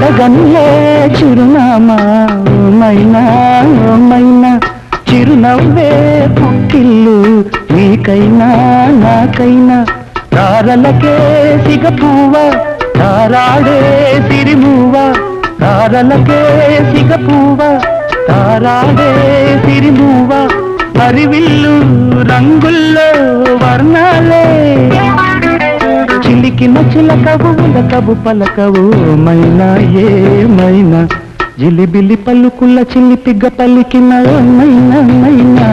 చెరగనిలే చిరునామా మైనా మైనా చిరునవ్వే పుట్టిల్లు నీకైనా నాకైనా తారలకే సిగపువ్వ తారాడే సిరిమువ్వ తారలకే సిగపువ్వ తారాడే సిరిమువ్వ హరివిల్లు రంగుల్లో వర్ణాలే చిలికిన చిలకవు ఉలకవు పలకవు మైనా ఏమైనా జిలిబిలి పలుకుల చిలిపిగ పలికిన మైనా మైనా